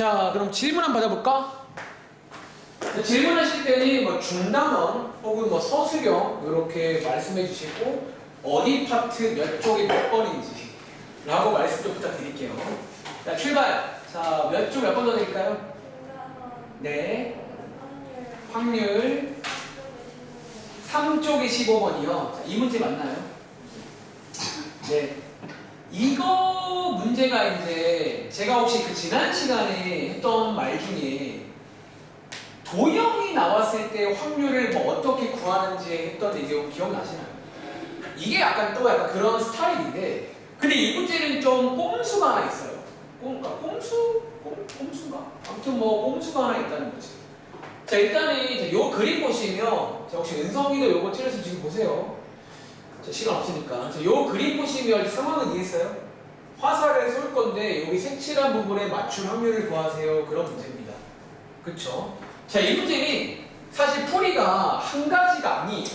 자, 그럼 질문 한번 받아볼까? 질문하실 때는 뭐 중단원 혹은 뭐 서술형 이렇게 말씀해 주시고 어디 파트 몇 쪽이 몇 번인지 라고 말씀 좀 부탁드릴게요. 자, 출발! 자, 몇 쪽 몇 번 더 드릴까요? 네. 확률 3쪽에 15번이요. 자, 이 문제 맞나요? 네. 이거 문제가 이제 제가 혹시 그 지난 시간에 했던 말 중에 도형이 나왔을 때 확률을 뭐 어떻게 구하는지 했던 얘기 기억나시나요? 이게 약간 또 약간 그런 스타일인데 근데 이 문제는 좀 꼼수가 하나 있어요. 꼼수가? 아무튼 뭐 꼼수가 하나 있다는 거지. 자, 일단은 요 그림 보시면 자, 혹시 은성이도 요거 틀려서 지금 보세요. 자, 시간 없으니까. 자, 요 그림 보시면 상황은 이해했어요? 화살을 쏠 건데 여기 색칠한 부분에 맞출 확률을 구하세요. 그런 문제입니다. 그쵸? 자, 이 문제는 사실 풀이가 한 가지가 아니에요.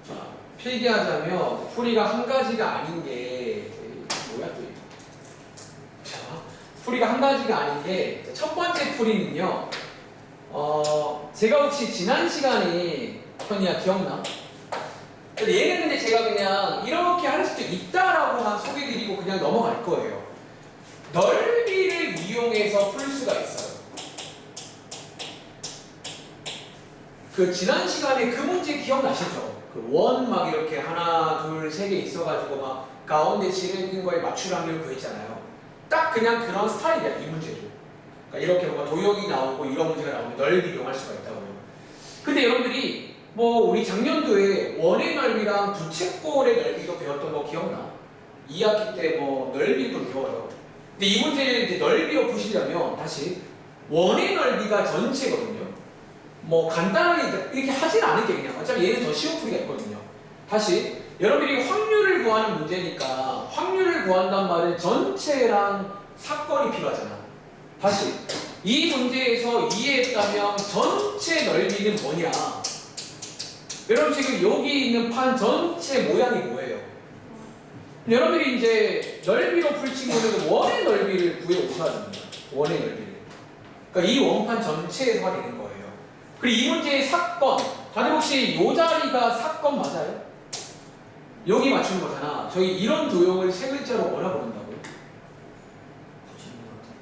자, 필기하자면 풀이가 한 가지가 아닌 게 뭐야 또 이거? 자, 풀이가 한 가지가 아닌 게 첫 번째 풀이는요. 제가 혹시 지난 시간에 현이야 기억나? 얘는 근데 제가 그냥 이렇게 할 수도 있다라고만 소개드리고 그냥 넘어갈 거예요. 넓이를 이용해서 풀 수가 있어요. 그 지난 시간에 그 문제 기억나시죠? 그 원 막 이렇게 하나, 둘, 세 개 있어가지고 막 가운데 지르는 거에 맞출 확률을 구했잖아요. 딱 그냥 그런 스타일이야, 이 문제도. 그러니까 이렇게 뭔가 도형이 나오고 이런 문제가 나오면 넓이 이용할 수가 있다고요. 근데 여러분들이 뭐 우리 작년도에 원의 넓이랑 부채꼴의 넓이도 배웠던 거 기억나? 2학기 때 뭐 넓이도 배워요. 근데 이 문제를 이제 넓이로 푸시려면 다시 원의 넓이가 전체거든요. 뭐 간단하게 이렇게 하진 않을게 그냥. 어차피 얘는 더 쉬운 풀이가 있거든요. 다시 여러분들이 확률을 구하는 문제니까 확률을 구한단 말은 전체랑 사건이 필요하잖아. 다시 이 문제에서 이해했다면 전체 넓이는 뭐냐? 여러분 지금 여기 있는 판 전체 모양이 뭐예요? 여러분들이 이제 넓이로 풀 친구는 원의 넓이를 구해 오셔야 됩니다. 원의 넓이를. 그러니까 이 원판 전체에서가 되는 거예요. 그리고 이 문제의 사건, 다들 혹시 이 자리가 사건 맞아요? 여기 맞추는 거잖아. 저희 이런 도형을 세 글자로 뭐라 부른다고요?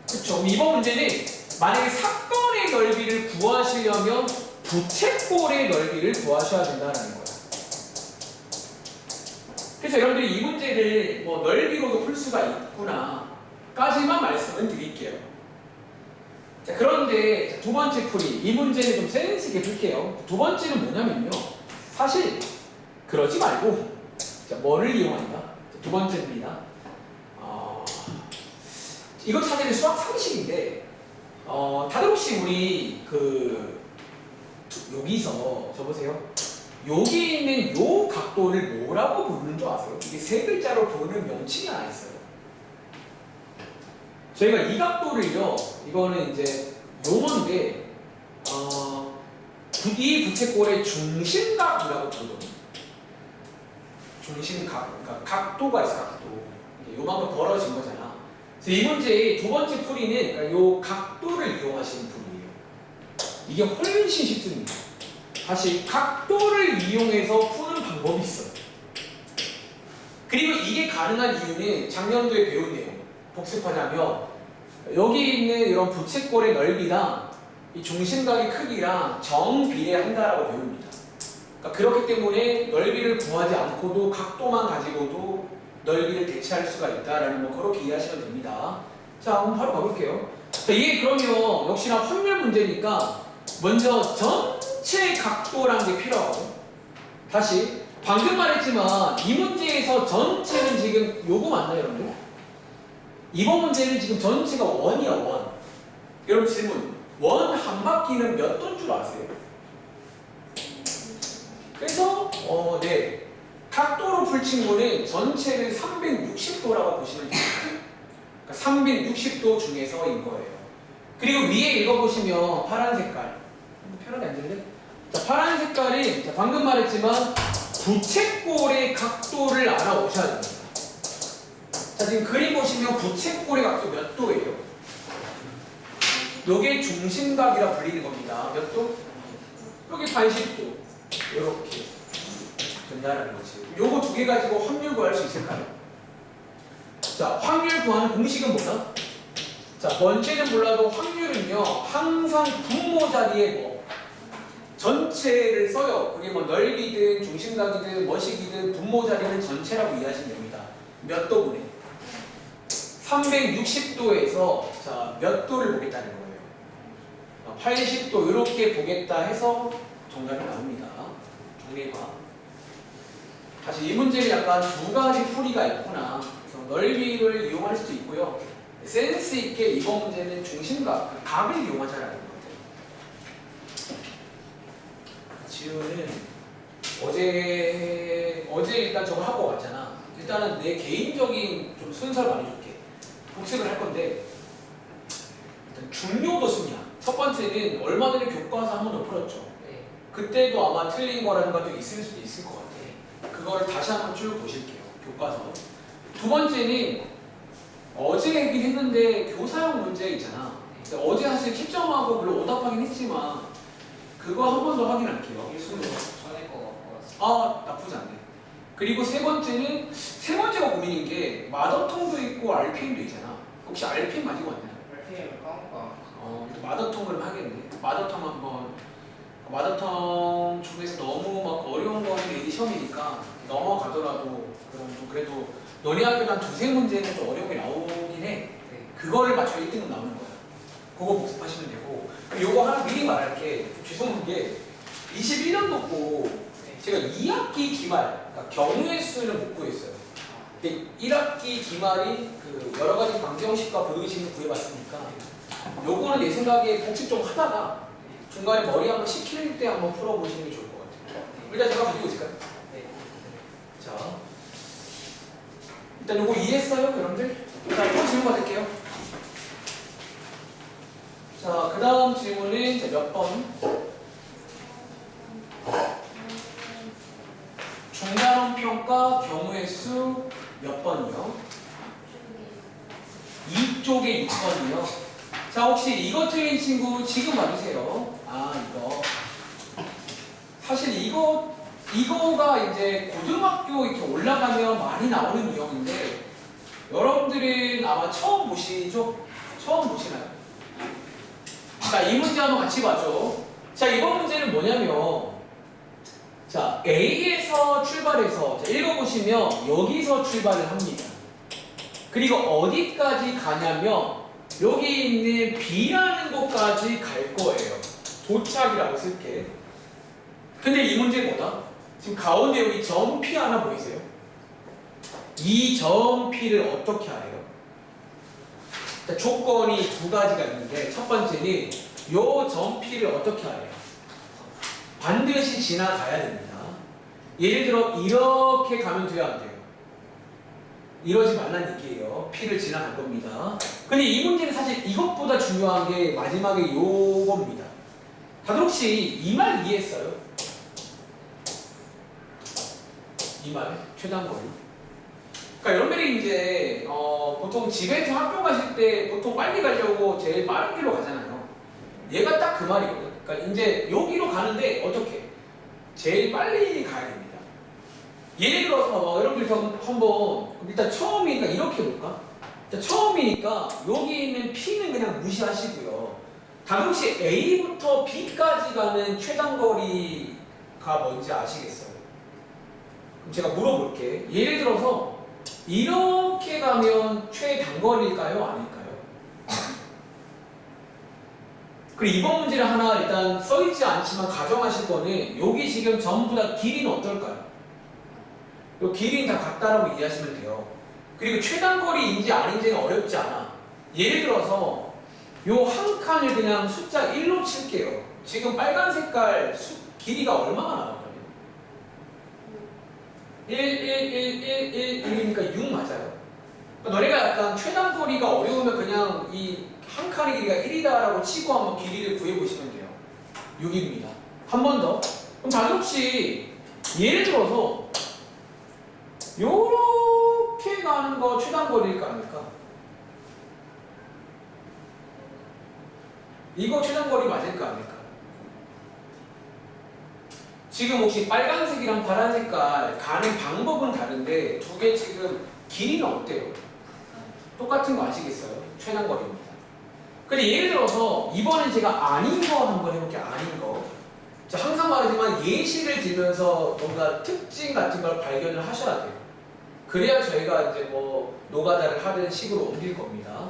그쵸. 이번 문제는 만약에 사건의 넓이를 구하시려면 부채꼴의 넓이를 구하셔야 된다는 거예요. 그래서 여러분들이 이 문제를 뭐 넓이로도 풀 수가 있구나 까지만 말씀을 드릴게요. 자, 그런데 두 번째 풀이, 이 문제는 좀 센스 있게 풀게요. 두 번째는 뭐냐면요, 사실 그러지 말고 자, 뭐를 이용한다? 두 번째입니다. 이거 사실은 수학 상식인데 다들 혹시 우리 그 여기서 저 보세요. 여기 있는 요 각도를 뭐라고 부르는 줄 아세요? 이게 세 글자로 부르는 명칭이 하나 있어요. 저희가 이 각도를요, 이거는 이제 용어인데 이 부채꼴의 중심각이라고 부르거든요. 중심각, 그러니까 각도가 있어, 각도. 요만큼 벌어진 거잖아. 그래서 이 문제의 두 번째 풀이는 그러니까 요 각도를 이용하시는 풀이에요. 이게 훨씬 쉽습니다. 다시 각도를 이용해서 푸는 방법이 있어요. 그리고 이게 가능한 이유는 작년도에 배운 내용 복습하자면 여기 있는 이런 부채꼴의 넓이랑 이 중심각의 크기랑 정비례한다라고 배웁니다. 그러니까 그렇기 때문에 넓이를 구하지 않고도 각도만 가지고도 넓이를 대체할 수가 있다라는 뭐 그렇게 이해하시면 됩니다. 자, 한번 바로 가볼게요. 자, 이게 그러면 역시나 확률 문제니까 먼저 전체 각도라는 게 필요하고, 다시 방금 말했지만 이 문제에서 전체는 지금 요거 맞나요, 여러분들? 이번 문제는 지금 전체가 원이야, 원. 여러분 질문, 원 한 바퀴는 몇 도인 줄 아세요? 그래서 네, 각도로 풀 친구는 전체를 360도라고 보시면 됩니다. 그러니까 360도 중에서인 거예요. 그리고 위에 읽어보시면 파란 색깔, 편하게 앉을래? 자, 파란 색깔이 자, 방금 말했지만 부채꼴의 각도를 알아오셔야 됩니다. 자, 지금 그림 보시면 부채꼴의 각도 몇 도예요? 요게 중심각이라 불리는 겁니다. 몇 도? 여기 80도. 이렇게 된다는 거지. 요거 두 개 가지고 확률 구할 수 있을까요? 자, 확률 구하는 공식은 뭐다? 자, 뭔지는 몰라도 확률은요, 항상 분모 자리에 뭐 전체를 써요. 그게 뭐 넓이든 중심각이든 뭐식이든 분모 자리는 전체라고 이해하시면 됩니다. 몇 도분에? 360도에서 자, 몇 도를 보겠다는 거예요. 80도 이렇게 보겠다 해서 정답이 나옵니다. 정리해봐. 다시 이 문제는 약간 두 가지 풀이가 있구나. 그래서 넓이를 이용할 수도 있고요. 센스 있게 이번 문제는 중심각, 각을 이용하자라는 거예요. 지우는 어제 일단 저거 하고 왔잖아. 일단은 내 개인적인 좀 순서를 말해줄게. 복습을 할 건데 일단 중요도 순위야. 첫 번째는 얼마 전에 교과서 한 번 더 풀었죠. 네. 그때도 아마 틀린 거라든가 또 있을 수도 있을 것 같아. 그거를 다시 한번 쭉 보실게요. 교과서. 두 번째는 어제 얘기를 했는데 교사용 문제 있잖아. 근데 어제 사실 채점하고 물론 오답하긴 했지만 그거 한 번 더 확인할게요. 일수는 전에 거 갖고 왔어. 아, 나쁘지 않네. 그리고 세 번째가 고민인 게 마더통도 있고 RPM도 있잖아. 혹시 RPM 가지고 왔나요? RPM을 까먹까. 마더통을 하겠네. 마더통 중에서 너무 막 어려운 거는 내리 시험이니까 넘어가더라도 그럼 좀 그래도 너네 학교는 한 두세 문제는 좀 어려운 게 나오긴 해. 네. 그거를 맞춰 1등은 나오는 거야. 그거 복습하시면 되고. 그럼 요거 하나 미리 말할게. 죄송한 게 21년도 고 제가 2학기 기말, 그러니까 경우의 수는 못 구했어요. 근데 1학기 기말이 그 여러 가지 방정식과 부등식을 구해봤으니까 요거는 내 생각에 복습 좀 하다가 중간에 머리 한번 식힐 때 한번 풀어보시는 게 좋을 것 같아요. 일단 제가 가지고 있을까요? 네. 자, 일단 요거 이해했어요, 여러분들? 자, 또 질문 받을게요. 자, 그 다음 질문은 몇 번? 중간원 평가 경우의 수 몇 번이요? 2쪽에 6번이요. 자, 혹시 이거 틀린 친구 지금 봐주세요. 아, 이거. 사실 이거가 이제 고등학교 이렇게 올라가면 많이 나오는 유형인데 여러분들은 아마 처음 보시죠? 처음 보시나요? 자, 이 문제 한번 같이 봐줘. 자, 이번 문제는 뭐냐면 자, A에서 출발해서 자, 읽어보시면 여기서 출발을 합니다. 그리고 어디까지 가냐면 여기 있는 B라는 곳까지 갈 거예요. 도착이라고 쓸게. 근데 이 문제 뭐다? 지금 가운데 여기 점 P 하나 보이세요? 이 점 P를 어떻게 알아요? 자, 조건이 두 가지가 있는데 첫 번째는 요 점 P를 어떻게 알아요? 반드시 지나가야 됩니다. 예를 들어 이렇게 가면 돼요, 안 돼요? 이러지 말란 얘기예요. P를 지나갈 겁니다. 근데 이 문제는 사실 이것보다 중요한 게 마지막에 요겁니다. 다들 혹시 이 말 이해했어요? 이 말, 최단거리. 그러니까 여러분들이 이제 보통 집에서 학교 가실 때 보통 빨리 가려고 제일 빠른 길로 가잖아요. 얘가 딱 그 말이거든. 그러니까 이제 여기로 가는데 어떻게? 제일 빨리 가야 됩니다. 예를 들어서 여러분들 한번 일단 처음이니까 이렇게 볼까? 일단 처음이니까 여기 있는 P는 그냥 무시하시고요. 다들 혹시 A부터 B까지 가는 최단거리가 뭔지 아시겠어요? 그럼 제가 물어볼게. 예를 들어서 이렇게 가면 최단거리일까요? 아닐까요? 그리고 이번 문제를 하나 일단 써있지 않지만 가정하실 거는 여기 지금 전부 다 길이는 어떨까요? 요 길이는 다 같다라고 이해하시면 돼요. 그리고 최단거리인지 아닌지는 어렵지 않아. 예를 들어서 요 한 칸을 그냥 숫자 1로 칠게요. 지금 빨간 색깔 길이가 얼마나 나왔거든요? 1, 1이니까 6 맞아요. 그러니까 너네가 약간 최단거리가 어려우면 그냥 이 한 칸의 길이가 1이다라고 치고 한번 길이를 구해보시면 돼요. 6입니다. 한 번 더. 그럼 다들 혹시 예를 들어서 요렇게 가는 거 최단거리일까 아닐까? 이거 최단거리 맞을까 아닐까? 지금 혹시 빨간색이랑 파란 색깔 가는 방법은 다른데 두 개 지금 길이는 어때요? 똑같은 거 아시겠어요? 최단거리입니다. 근데 예를 들어서 이번엔 제가 아닌 거 한번 해볼게요. 아닌 거. 자, 항상 말하지만 예시를 들면서 뭔가 특징 같은 걸 발견을 하셔야 돼요. 그래야 저희가 이제 뭐 노가다를 하는 식으로 옮길 겁니다.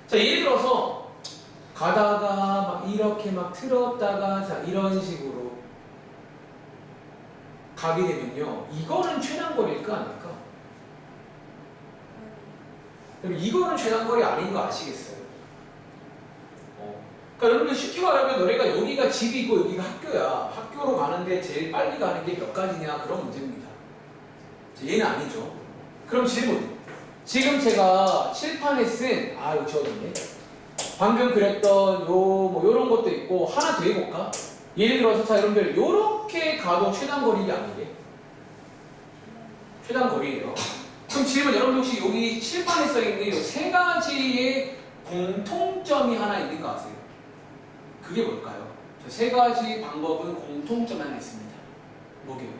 자, 예를 들어서 가다가 막 이렇게 막 틀었다가 자 이런 식으로 가게 되면요, 이거는 최단거리일까 아닐까? 그럼 이거는 최단거리 아닌 거 아시겠어요? 그러니까 여러분들 쉽게 말하면 너네가 여기가 집이고 여기가 학교야. 학교로 가는데 제일 빨리 가는 게 몇 가지냐 그런 문제입니다. 얘는 아니죠. 그럼 질문. 지금 제가 칠판에 쓴 이거 지워졌네. 방금 그렸던 뭐 요런 것도 있고 하나 더 해볼까? 예를 들어서 자 여러분들 요렇게 가도 최단거리가 아니게 최단거리예요. 그럼 질문, 여러분 혹시 여기 칠판에 써있는 이 세 가지의 공통점이 하나 있는 거 아세요? 그게 뭘까요? 저 세 가지 방법은 공통점이 하나 있습니다. 뭐게요?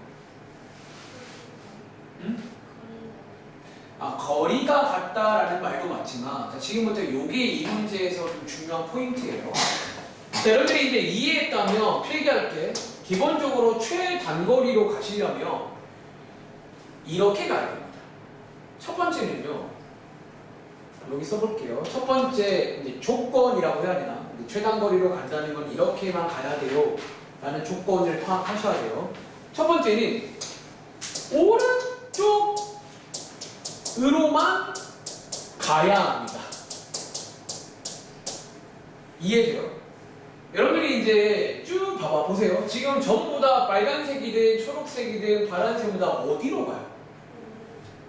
응? 거리가 같다라는 말도 맞지만 자, 지금부터 요게 이 문제에서 좀 중요한 포인트예요. 자, 여러분들이 이제 이해했다면 필기할게. 기본적으로 최단거리로 가시려면 이렇게 가야 됩니다. 첫 번째는요, 여기 써볼게요. 첫 번째 이제 조건이라고 해야 되나? 최단거리로 간다는 건 이렇게만 가야 돼요 라는 조건을 파악하셔야 돼요. 첫 번째는 오른쪽으로만 가야 합니다. 이해돼요? 여러분들이 이제 쭉 보세요. 지금 전부 다 빨간색이든 초록색이든 파란색이든 다 어디로 가요?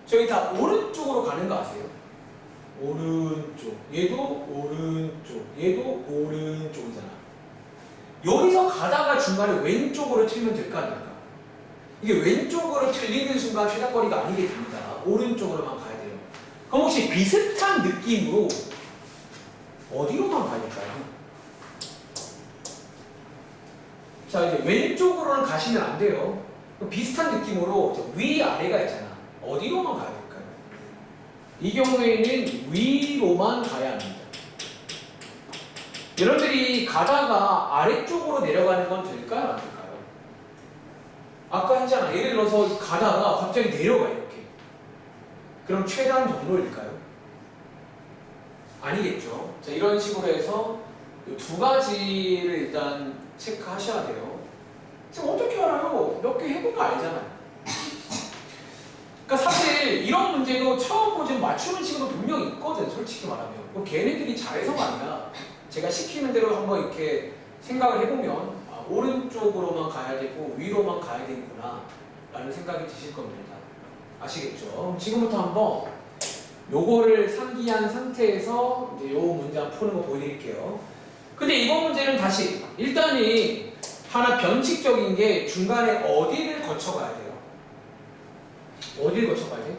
저희 다 오른쪽으로 가는 거 아세요? 오른쪽, 얘도 오른쪽, 얘도 오른쪽이잖아. 여기서 가다가 중간에 왼쪽으로 틀면 될까 아닐까? 이게 왼쪽으로 틀리는 순간 최단거리가 아니게 됩니다. 오른쪽으로만 가야 돼요. 그럼 혹시 비슷한 느낌으로 어디로만 가야 될까요? 자, 이제 왼쪽으로는 가시면 안 돼요. 그럼 비슷한 느낌으로 위아래가 있잖아. 어디로만 가야 될까요? 이 경우에는 위로만 가야 합니다. 여러분들이 가다가 아래쪽으로 내려가는 건 될까요? 안 될까요? 아까 했잖아. 예를 들어서 가다가 갑자기 내려가 이렇게. 그럼 최단 경로일까요? 아니겠죠. 자, 이런 식으로 해서 이 두 가지를 일단 체크하셔야 돼요. 지금 어떻게 알아요? 몇 개 해보면 알잖아요. 그러니까 사실 이런 문제도 처음 보지만 맞추는 친구도 분명히 있거든, 솔직히 말하면. 뭐 걔네들이 잘해서가 아니라 제가 시키는 대로 한번 이렇게 생각을 해보면 오른쪽으로만 가야 되고 위로만 가야 되는구나 라는 생각이 드실 겁니다. 아시겠죠? 지금부터 한번 요거를 상기한 상태에서 이제 요 문제 한번 푸는 거 보여드릴게요. 근데 이번 문제는 다시 일단이 하나 변칙적인 게 중간에 어디를 거쳐가야 돼요? 어디를 거쳐가야 돼?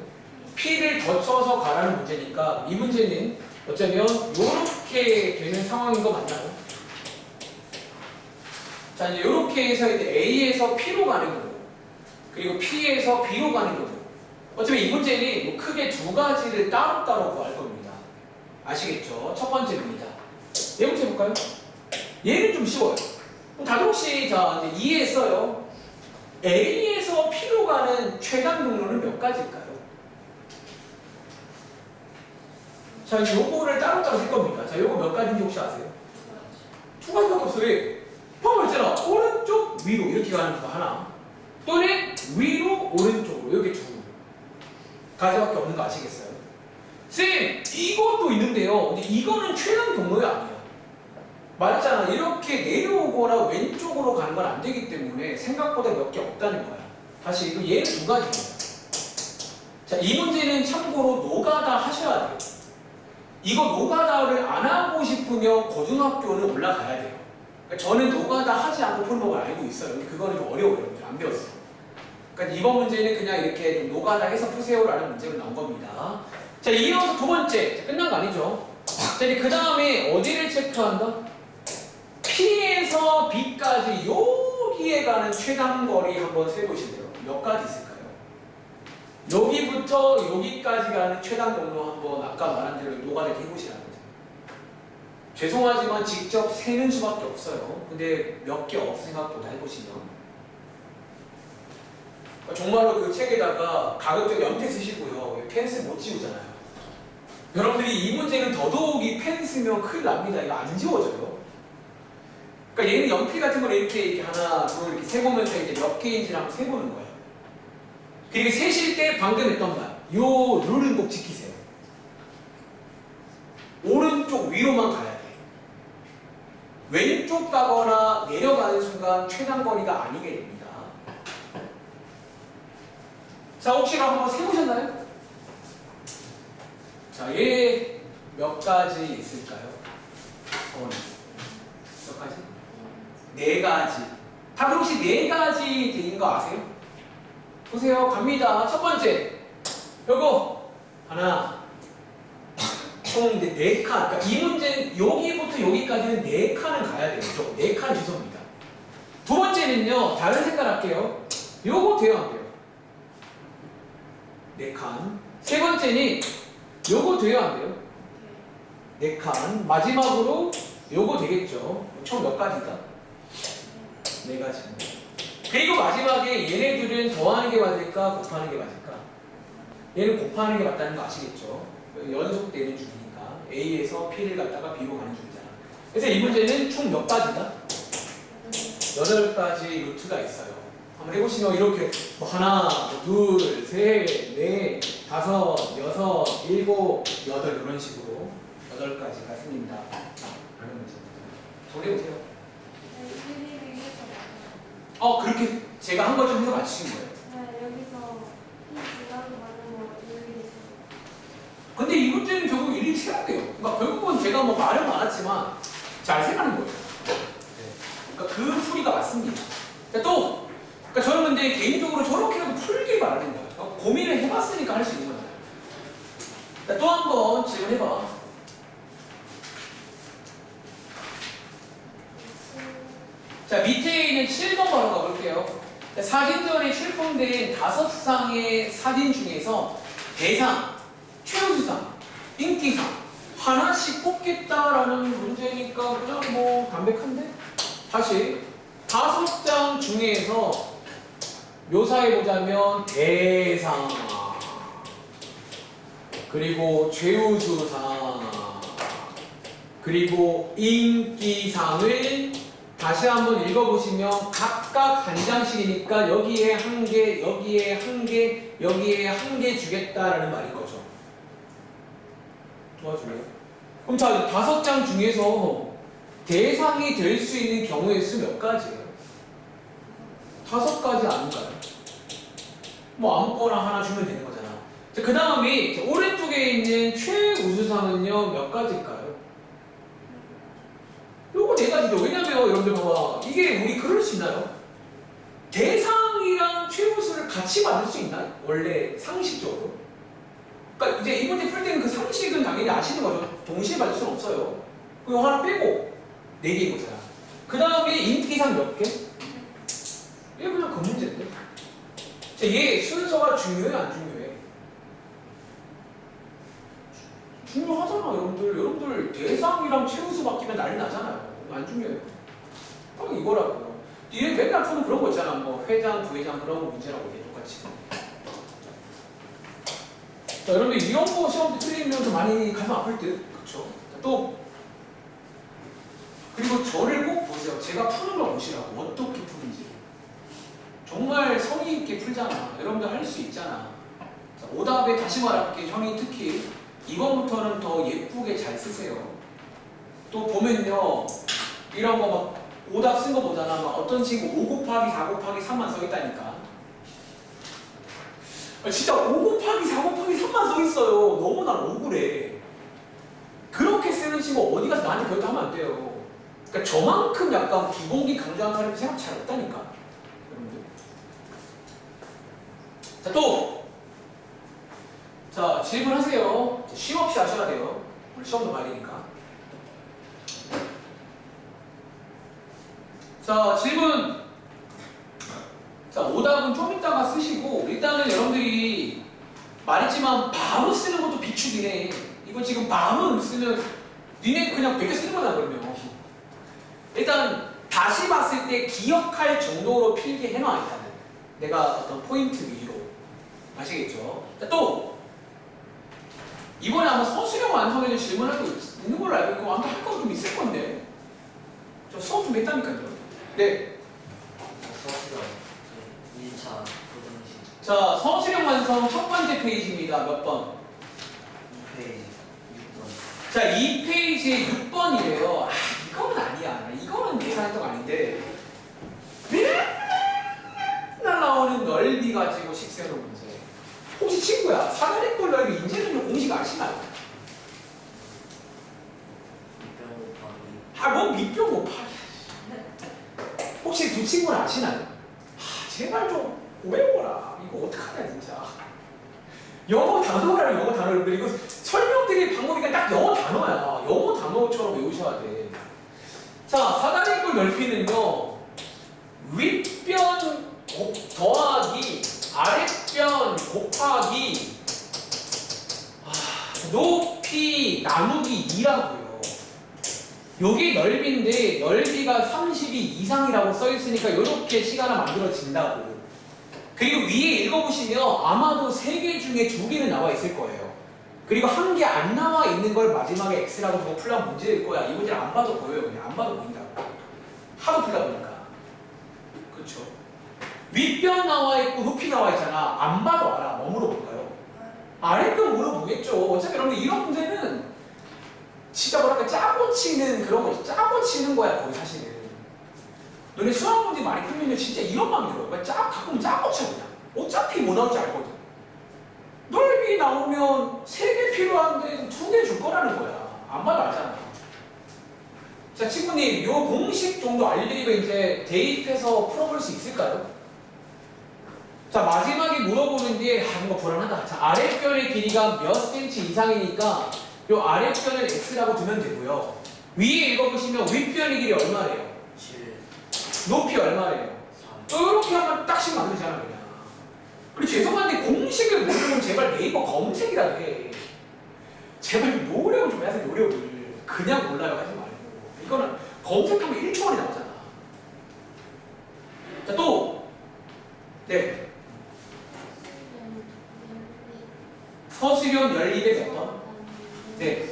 P를 거쳐서 가라는 문제니까 이 문제는 어쩌면 이렇게 되는 상황인 거 맞나요? 자, 이제 이렇게 해서 이제 A에서 P로 가는 거고 그리고 P에서 B로 가는 거고 어쩌면 이 문제는 뭐 크게 두 가지를 따로따로 구할 겁니다. 아시겠죠? 첫 번째입니다. 얘 문제 해볼까요? 얘는 좀 쉬워요. 다들 혹시 자 이제 이해했어요? A에서 P로 가는 최단 경로는 몇 가지일까요? 자, 이제 요거를 따로따로 할 겁니다. 자, 요거 몇 가지인지 혹시 아세요? 두 가지밖에 없어요. 방금 했잖아. 오른쪽, 위로 이렇게 가는 거 하나. 또는 위로, 오른쪽으로 이렇게 두 가지밖에 없는 거 아시겠어요? 쌤, 이것도 있는데요. 근데 이거는 최단 경로가 아니야. 말했잖아. 이렇게 내려오거나 왼쪽으로 가는 건 안 되기 때문에 생각보다 몇 개 없다는 거야. 다시 이거 얘는 두 가지입니다. 자, 이 문제는 참고로 노가다 하셔야 돼요. 이거 노가다를 안 하고 싶으면 고등학교는 올라가야 돼요. 그러니까 저는 노가다 하지 않고 푸는 법을 알고 있어요. 근데 그거는 좀 어려워요. 안 배웠어요. 그러니까 이번 문제는 그냥 이렇게 좀 노가다 해서 푸세요라는 문제로 나온 겁니다. 자, 이어서 두 번째. 자, 끝난 거 아니죠? 자, 이제 그 다음에 어디를 체크한다? 가지 여기에 가는 최단 거리 한번 세보실래요? 몇 가지 있을까요? 여기부터 여기까지 가는 최단 경로 한번 아까 말한 대로 노가다 해보시라는 거죠. 죄송하지만 직접 세는 수밖에 없어요. 근데 몇 개 없을 생각보다 해보시면 정말로 그 책에다가 가급적 연필 쓰시고요. 펜슬 못 지우잖아요. 여러분들이 이 문제는 더더욱이 펜 쓰면 큰일 납니다. 이거 안 지워져요. 그러니까 얘는 연필 같은 걸 이렇게 하나, 둘 이렇게 세보면서 이제 몇 개인지 한번 세보는 거예요. 그리고 세실 때 방금 했던 말, 요 룰은 꼭 지키세요. 오른쪽 위로만 가야 돼. 왼쪽 가거나 내려가는 순간 최단 거리가 아니게 됩니다. 자, 혹시 한번 세보셨나요? 자, 얘 몇 가지 있을까요? 몇 가지? 네 가지. 다들 혹시 네 가지 되는 거 아세요? 보세요. 갑니다. 첫 번째. 요거. 하나. 총 네 칸. 그러니까 이 문제는 여기부터 여기까지는 네 칸은 가야 돼요. 네 칸 주소입니다. 두 번째는요. 다른 색깔 할게요. 요거 돼요, 안 돼요? 네 칸. 세 번째는 요거 돼요, 안 돼요? 네 칸. 마지막으로 요거 되겠죠. 총 몇 가지다? 네 가지. 그리고 마지막에 얘네들은 더하는 게 맞을까? 곱하는 게 맞을까? 얘는 곱하는 게 맞다는 거 아시겠죠? 연속되는 중이니까 A에서 P를 갖다가 B로 가는 중이잖아. 그래서 이 문제는 총 몇 가지다? 8가지 루트가 있어요. 한번 해보시면 이렇게 뭐 하나, 뭐 둘, 셋, 넷, 다섯, 여섯, 일곱, 여덟 이런 식으로 8가지가 생깁니다. 그런 문제입니다. 정리해보세요. 그렇게 제가 한 거 좀 해서 맞추신 거예요. 네, 여기서 이 지나고 가는 거 여기 있어요. 근데 이 문제는 결국 일일이 세야 돼요. 그러니까 결국은 제가 뭐 말은 많았지만 잘 세가는 거예요. 그러니까 그 풀이가 맞습니다. 그러니까 저는 근데 개인적으로 저렇게라도 풀길 바라는 거예요. 그러니까 고민을 해봤으니까 할 수 있는 거잖아요. 또 한 번 질문해봐. 자, 밑에 있는 7번 바로 가볼게요. 사진전에 출품된 5쌍의 사진 중에서 대상, 최우수상, 인기상 하나씩 뽑겠다라는 문제니까 그냥 뭐 담백한데? 다시 5장 중에서 묘사해보자면 대상, 그리고 최우수상, 그리고 인기상을 다시 한번 읽어보시면 각각 한 장씩이니까 여기에 한 개, 여기에 한 개, 여기에 한 개 주겠다라는 말인 거죠. 도와줄래요? 그럼 자, 5장 중에서 대상이 될 수 있는 경우의 수 몇 가지예요? 5가지 아닌가요? 뭐 아무거나 하나 주면 되는 거잖아. 그 다음에 오른쪽에 있는 최우수상은요 몇 가지일까요? 요거 4가지죠. 왜냐면 여러분들 봐봐. 이게 우리 그럴 수 있나요? 대상이랑 최우수를 같이 받을 수 있나요? 원래 상식적으로. 그러니까 이제 이 문제 풀 때는 그 상식은 당연히 아시는 거죠. 동시에 받을 수는 없어요. 그거 하나 빼고 4개인 거잖아. 그 다음에 인기상 몇 개? 얘 그냥 그 문제인데. 자, 얘 순서가 중요해 안 중요해? 중요하잖아 여러분들. 여러분들 대상이랑 최우수 바뀌면 난리 나잖아요. 안 중요해요. 딱 이거라고요. 얘 맨날 푸는 그런 거 있잖아. 뭐 회장, 부회장 그런 거 문제라고 얘 똑같이. 자, 여러분들 이런 거 시험 때 틀리면 좀 많이 가슴 아플 듯. 그쵸? 또 그리고 저를 꼭 보세요. 제가 푸는 걸 보시라고. 어떻게 푸는지. 정말 성의 있게 풀잖아. 여러분들 할 수 있잖아. 자, 오답에 다시 말할게. 형이 특히 이번부터는 더 예쁘게 잘 쓰세요. 또 보면요. 이런 거 막 오답 쓴 거 보잖아. 막 어떤 친구 5 곱하기 4 곱하기 3만 써 있다니까. 진짜 5 곱하기 4 곱하기 3만 써 있어요. 너무 난 억울해. 그렇게 쓰는 친구 어디 가서 나한테 그렇게 하면 안 돼요. 그러니까 저만큼 약간 기본기 강조하는 사람이 생각 잘 없다니까. 여러분들. 자, 또! 자, 질문하세요. 쉼 없이 하셔야 돼요. 오늘 시험도 말이니까. 자, 질문. 자, 오답은 좀 이따가 쓰시고, 일단은 여러분들이 말했지만 바로 쓰는 것도 비축이네. 이거 지금 바로 쓰면 니네 그냥 100개 쓰는 거다, 그러면. 일단 다시 봤을 때 기억할 정도로 필기해놔, 일단은. 내가 어떤 포인트 위로. 아시겠죠? 자, 또 이번에 아마 서술형 완성에도 질문할 거 있는 걸로 알고 있고 아마 할 거 좀 있을 건데 저 수업 좀 했다니까요. 네. 서술형 1차 고등식 자, 서술형 완성 첫 번째 페이지입니다. 몇 번? 2페이지 6번. 자, 이 페이지에 6번이래요. 아, 이거는 아니야. 이거는 예상했던 거 아닌데 맨날 나오는 넓이 가지고 식세로 문제. 혹시 친구야, 사다리꼴 넓이 인제는 공식 아시나요? 밑변 곱하기 아, 뭐 밑변 곱하기. 혹시 두 친구는 아시나요? 아, 제발 좀 외워라. 이거 어떡하냐 진짜. 영어 단어랑 영어 단어를 그리고 설명드릴 방법이 그냥 딱 영어 단어야. 영어 단어처럼 외우셔야 돼. 자, 사다리꼴 넓이는요, 윗변 더하기 아랫변 곱하기 높이 나누기 2라고요. 요게 넓이인데 넓이가 32 이상이라고 써있으니까 이렇게 시간을 만들어진다고. 그리고 위에 읽어보시면 아마도 3개 중에 2개는 나와 있을 거예요. 그리고 1개 안 나와 있는 걸 마지막에 X라고 두고 풀면 문제일 거야. 이 문제를 안 봐도 보여요. 그냥 안 봐도 보인다고. 하도 풀려보니까. 그쵸? 윗변 나와 있고 높이 나와 있잖아. 안 봐도 알아. 뭐 물어볼까요? 아랫변 물어보겠죠. 어차피 여러분 이런 문제는 진짜 뭐랄까 짜고 치는 그런 거, 짜고 치는 거야 거의 사실은. 너네 수학 문제 많이 풀면 진짜 이런 마음이 들어요. 그러니까 가끔 짜고 쳐 그냥. 어차피 뭐 나올지 알거든. 넓이 나오면 3개 필요한데 2개 줄 거라는 거야. 안 봐도 알잖아. 자, 친구님, 요 공식 정도 알려드리고 이제 대입해서 풀어볼 수 있을까요? 자, 마지막에 물어보는 게 뭔가 불안하다. 자, 아랫변의 길이가 몇 센치 이상이니까 요 아랫변을 x라고 두면 되고요. 위에 읽어보시면 윗변의 길이 얼마래요? 7 높이 얼마래요? 3 이렇게 하면 딱씩 만들잖아 그냥. 그리고 죄송한데 공식을 모르면 제발 네이버 검색이라도 해. 제발 노력을 좀 해서 노력을. 그냥 몰라요 하지 말고. 이거는 검색하면 1초 만에 나오잖아. 자, 또 네. 서술형 연립의 몇 번? 네.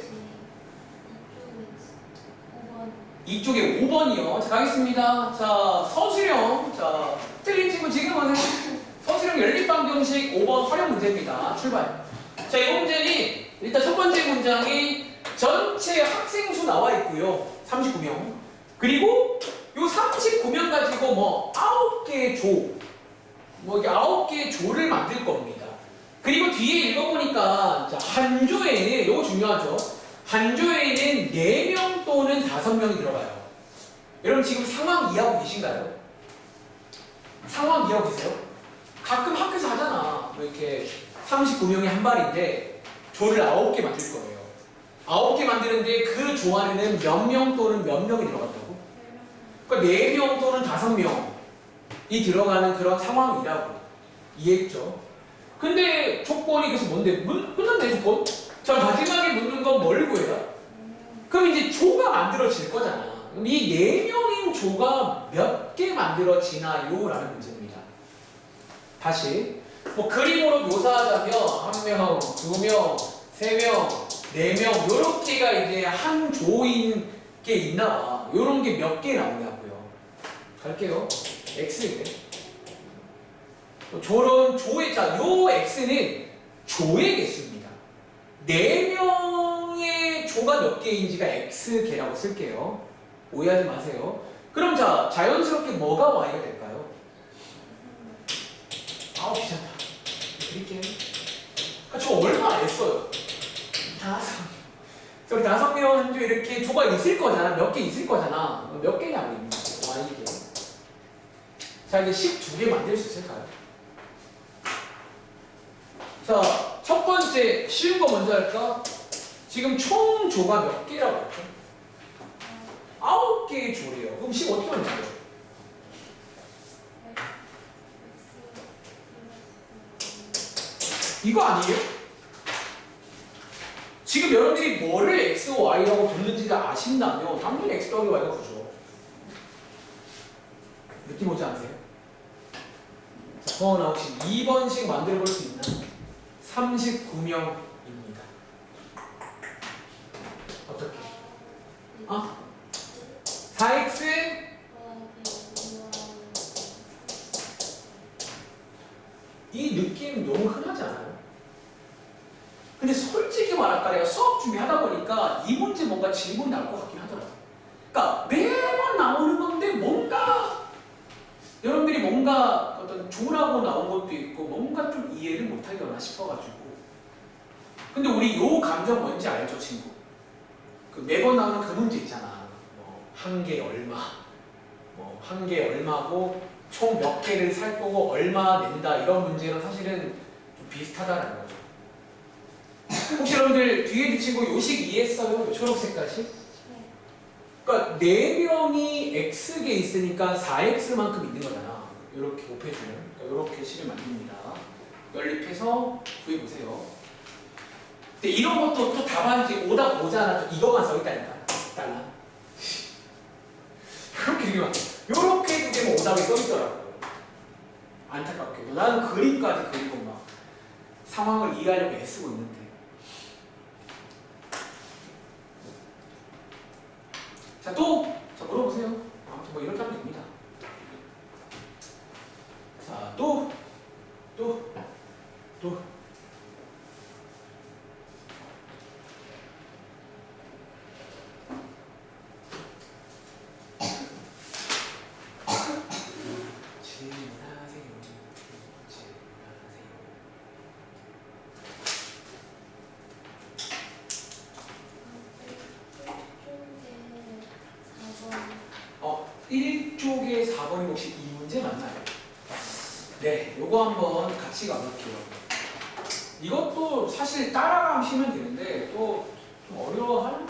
이쪽에 5번이요. 자, 가겠습니다. 자, 서술형. 자, 틀린 친구 지금 하세요. 서술형 연립방정식 5번 활용 문제입니다. 출발. 자, 이 문제는 일단 첫 번째 문장이 전체 학생 수 나와 있고요. 39명. 그리고 요 39명 가지고 뭐 9개의 조. 뭐 이게 9개의 조를 만들 겁니다. 그리고 뒤에 읽어보니까 자, 한 조에는 요거 중요하죠. 한 조에는 4명 또는 5명이 들어가요. 여러분 지금 상황 이해하고 계신가요? 상황 이해하고 계세요? 가끔 학교에서 하잖아. 뭐 이렇게 39명이 한 발인데 조를 9개 만들 거예요. 9개 만드는데 그 조 안에는 몇 명 또는 몇 명이 들어간다고? 그러니까 4명 또는 5명이 들어가는 그런 상황이라고. 이해했죠? 근데 조건이 그래서 뭔데? 끝났네 조건? 자, 마지막에 묻는 건 뭘 구해요? 그럼 이제 조가 만들어질 거잖아. 그럼 이 4명인 조가 몇 개 만들어지나요? 라는 문제입니다. 다시 뭐 그림으로 묘사하자면 1명, 2명, 3명, 4명 요렇게가 이제 한 조인 게 있나 봐. 요런 게 몇 개 나오냐고요. 갈게요. X인데 저런 조의 자, 요 X는 조의 개수입니다. 4명의 조가 몇 개인지가 X개라고 쓸게요. 오해하지 마세요. 그럼 자, 자연스럽게 뭐가 Y가 될까요? 아우 귀찮다. 드릴게요. 아, 저 얼마 안 했어요. 5명. 우리 5명 한 조 이렇게 조가 있을 거잖아. 몇 개 있을 거잖아. 몇 개냐고 Y개. 자, 이제 12개 만들 수 있을까요? 자, 첫 번째 쉬운 거 먼저 할까? 지금 총 조가 몇 개라고 했죠? 9개의 조래요. 그럼 10 어떻게 하면 돼요? 이거 아니에요? 지금 여러분들이 뭐를 x, y라고 뒀는지를 아신다면 당연히 x 더하기 y가 구죠. 느낌 오지 않으세요? 자, 서원아 혹시 2번씩 만들어 볼 수 있나? 39명입니다. 어떻게? 4x 이 느낌 너무 흔하지 않아요? 근데 솔직히 말할까 내가 수업 준비하다 보니까 이 문제 뭔가 질문 나올 것 같긴 하더라고요. 그러니까 매번 나오는 건데 뭔가 여러분들이 뭔가 어떤 조라고 나온 것도 있고 뭔가 좀 이해를 못하려나 싶어가지고. 근데 우리 요 감정 뭔지 알죠, 친구? 그 매번 나오는 그 문제 있잖아. 한 개 얼마, 한 개 얼마고 총 몇 개를 살 거고 얼마 낸다 이런 문제랑 사실은 좀 비슷하다는 거죠. 혹시 여러분들 뒤에 붙이고 요식 이해했어요? 초록색까지? 그러니까 4명이 x개 있으니까 4x만큼 있는 거잖아. 이렇게 곱해주면 이렇게 식을 만듭니다. 연립해서 구해보세요. 근데 이런 것도 또 답안지 오답 오잖아. 또 이거만 써있다니까. 달라. 이렇게 이렇게 두 개면 오답이 써있더라고요. 안타깝게도 나는 그림까지 그리고 막 상황을 이해하려고 애쓰고 있는데. 자, 자, 물어보세요. 아무튼 뭐 이렇게 하면 됩니다. 자, 또. 질문하세요. 1쪽에 4번이 혹시 이 문제 맞나요? 네, 요거 한번 같이 가볼게요. 이것도 사실 따라가시면 되는데 또 좀 어려워하는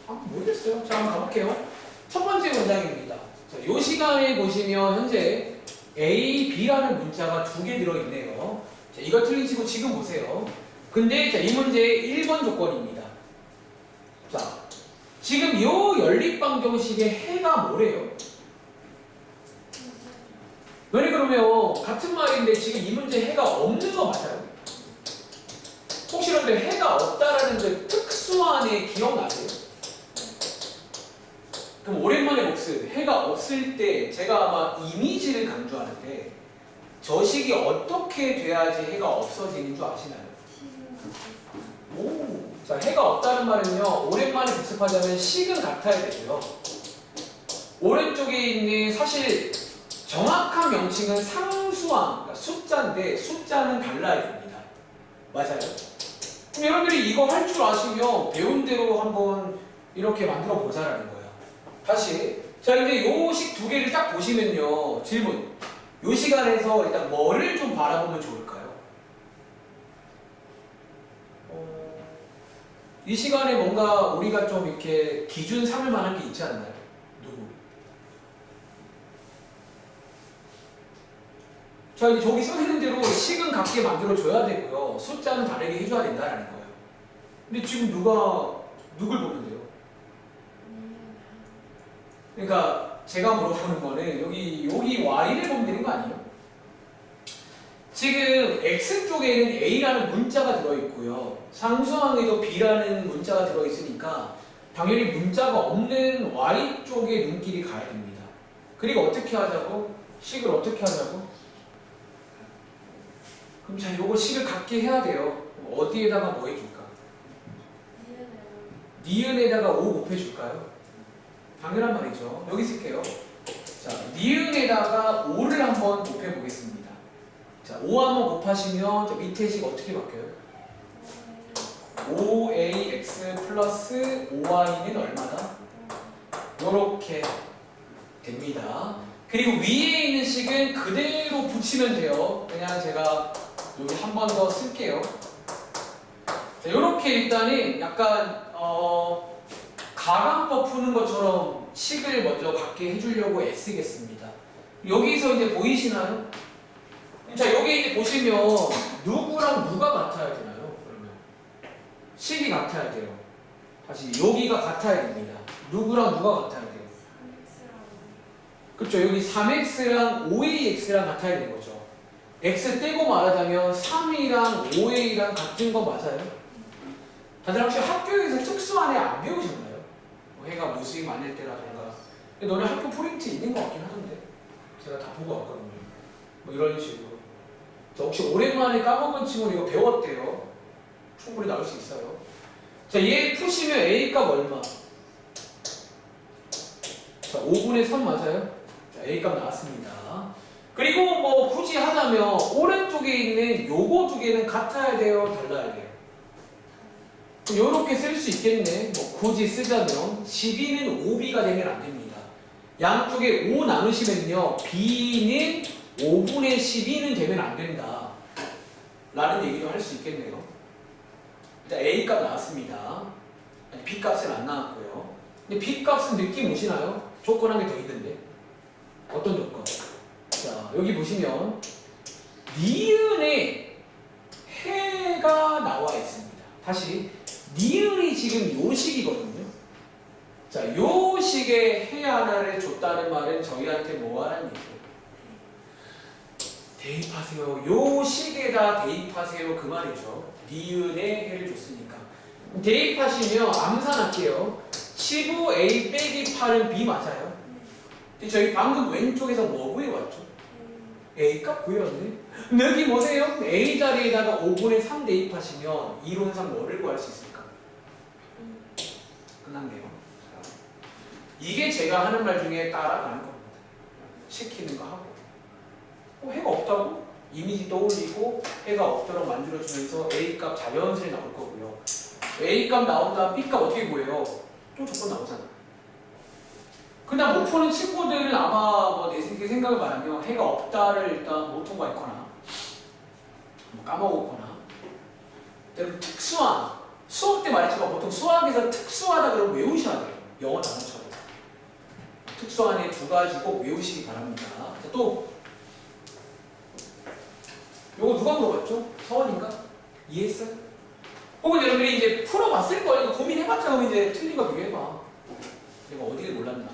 모르겠어요. 자, 한번 가볼게요. 첫 번째 문장입니다. 자, 요 시간에 보시면 현재 A, B라는 문자가 2개 들어있네요. 자, 이거 틀리시고 지금 보세요. 근데 자, 이 문제의 1번 조건입니다. 자, 지금 요 연립방정식의 해가 뭐래요? 너네 그러면 같은 말인데 지금 이 문제 해가 없는 거 맞아요? 혹시 여러분들 해가 없다라는 그 특수한의 기억나세요? 그럼 오랜만에 복습. 해가 없을 때 제가 아마 이미지를 강조하는데 저 식이 어떻게 돼야지 해가 없어지는 줄 아시나요? 오, 자, 해가 없다는 말은요, 오랜만에 복습하자면 식은 같아야 되고요. 오른쪽에 있는 사실 정확한 명칭은 상수항, 그러니까 숫자인데 숫자는 달라야 됩니다. 맞아요? 그럼 여러분들이 이거 할 줄 아시면 배운 대로 한번 이렇게 만들어 보자라는 거예요. 다시. 자, 이제 요 식 2개를 딱 보시면요. 질문. 요 시간에서 일단 뭐를 좀 바라보면 좋을까요? 이 시간에 뭔가 우리가 좀 이렇게 기준 삼을 만한 게 있지 않나요? 누구? 자, 이제 저기 써있는 대로 식은 같게 만들어줘야 되고요. 숫자는 다르게 해줘야 된다는 거예요. 근데 지금 누굴 보면 돼요? 그러니까 제가 물어보는 거는 여기 y를 보면 되는 거 아니에요? 지금 x 쪽에는 a라는 문자가 들어있고요. 상수항에도 b라는 문자가 들어있으니까 당연히 문자가 없는 y 쪽에 눈길이 가야 됩니다. 그리고 어떻게 하자고? 식을 어떻게 하자고? 그럼 자, 요거 식을 같게 해야 돼요. 어디에다가 뭐 해줄까? 니은에다가 5 곱해줄까요? 당연한 말이죠. 여기 쓸게요. 자, 니은에다가 5를 한번 곱해보겠습니다. 자, 5 한번 곱하시면 저 밑에 식 어떻게 바뀌어요? 5ax 플러스 5y는 얼마다? 요렇게 됩니다. 그리고 위에 있는 식은 그대로 붙이면 돼요. 그냥 제가 여기 한 번 더 쓸게요. 자, 요렇게 일단은 약간 가강법 푸는 것처럼 식을 먼저 갖게 해주려고 애쓰겠습니다. 여기서 이제 보이시나요? 자, 여기 이제 보시면 누구랑 누가 같아야 되나요? 그러면 식이 같아야 돼요. 다시 여기가 같아야 됩니다. 누구랑 누가 같아야 돼요? 3x랑 그렇죠. 여기 3x랑 5ax랑 같아야 되는 거죠. x 떼고 말하자면 3이랑 5a랑 같은 거 맞아요? 다들 혹시 학교에서 특수안에 안 배우셨나요? 뭐 해가 무수히 많을 때라던가. 근데 너네 학교 프린트 있는 것 같긴 하던데. 제가 다 보고 왔거든요. 뭐 이런 식으로. 자, 혹시 오랜만에 까먹은 친구는 이거 배웠대요. 충분히 나올 수 있어요. 자, 얘 푸시면 a 값 얼마? 자, 5분의 3 맞아요? 자, a 값 나왔습니다. 그리고 뭐 굳이 하자면 오른쪽에 있는 요거 두 개는 같아야 돼요? 달라야 돼요? 요렇게 쓸 수 있겠네. 뭐 굳이 쓰자면 12는 5b가 되면 안 됩니다. 양쪽에 5 나누시면요. b는 5분의 12는 되면 안 된다. 라는 얘기도 할 수 있겠네요. 일단 a 값 나왔습니다. 아니, b 값은 안 나왔고요. 근데 b 값은 느낌 오시나요? 조건 한 개 더 있는데. 어떤 조건? 자, 여기 보시면 니은에 해가 나와 있습니다. 다시 니은이 지금 요 식이거든요. 자, 요 식의 해 하나를 줬다는 말은 저희한테 뭐 하라는 얘기예요? 대입하세요. 요 식에다 대입하세요. 그 말이죠. 니은에 해를 줬으니까. 대입하시면 암산할게요. 15a 빼기 8은 b 맞아요? 근데 저희 방금 왼쪽에서 뭐 구해왔죠? a 값 구해왔네. 여기 뭐세요? a 자리에다가 5분의 3 대입하시면 이론상 뭐를 구할 수 있을까? 끝났네요. 자, 이게 제가 하는 말 중에 따라가는 겁니다. 시키는 거 하고. 해가 없다고? 이미지 떠올리고 해가 없도록 만들어주면서 a 값 자연스레 나올 거고요. a 값 나온 다음 b 값 어떻게 구해요? 또 조건 나오잖아. 그냥 못 푸는 친구들은 아마 뭐 내 생각을 말하면 해가 없다를 일단 못 통과했거나 뭐 까먹었거나 그리고 특수한 수업 때 말했지만 보통 수학에서 특수하다 그러면 외우셔야 돼요. 영어 단어처럼 특수한의 두 가지 꼭 외우시기 바랍니다. 자, 또 요거 누가 물어봤죠? 서원인가? 이해했어요? 혹은 여러분들이 이제 풀어봤을 거예요. 고민해봤자 그럼 이제 틀린 거 비교해봐. 내가 어디를 몰랐나.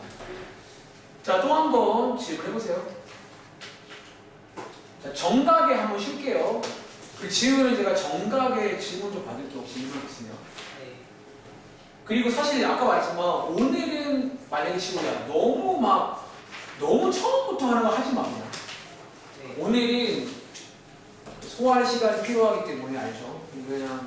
자, 또 한 번 질문해보세요. 자, 정각에 한번 쉴게요. 그 질문은 제가 정각에 질문 좀 받을게요. 혹시 질문 있으면. 네. 그리고 사실 아까 말했지만 오늘은 만약에 시고야 너무 처음부터 하는 거 하지 맙니다. 네. 오늘은 소화할 시간이 필요하기 때문에 알죠? 그냥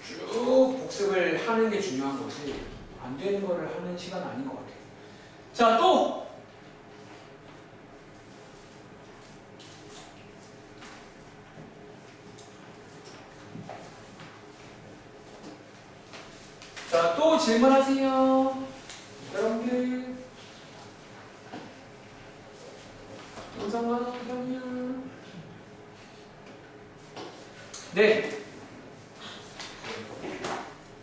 쭉 복습을 하는 게 중요한 거지 안 되는 거를 하는 시간은 아닌 것 같아요. 자, 또 자, 또 질문하세요. 여러분들 영상만 그러면 네,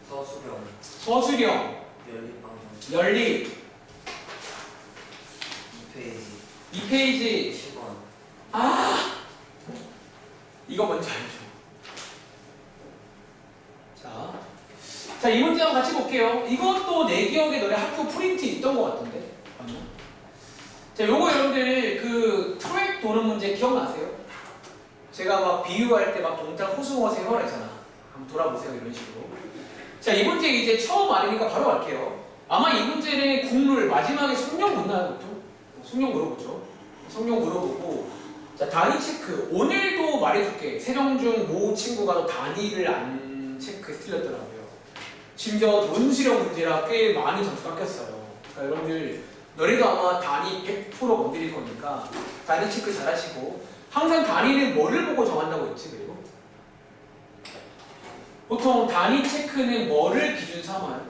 서수경 서수경 연립방정 연립 2페이지 2페이지 10원. 아 이거 뭔지 알죠? 자, 이 문제 한번 같이 볼게요. 이것도 내 기억에 너네 학교 프린트 있던 것 같은데 맞나? 자, 요거 여러분들 그 트랙 도는 문제 기억나세요? 제가 막 비유할 때 막 동작 호수어 세워라 했잖아. 한번 돌아보세요. 이런 식으로. 자, 이 문제 이제 처음 아니니까 바로 갈게요. 아마 이 문제는 국룰 마지막에 성령 묻나요? 보통? 성령 물어보죠. 성령 물어보고 자, 단위 체크. 오늘도 말해줄게. 세정중 모 친구가 단위를 안 체크 틀렸더라고요. 심지어 논술형 문제라 꽤 많이 점수 깎였어요. 그러니까 여러분들 너네도 아마 단위 100% 건드릴 거니까 단위 체크 잘 하시고 항상 단위는 뭐를 보고 정한다고 했지? 그리고 보통 단위 체크는 뭐를 기준 삼아요?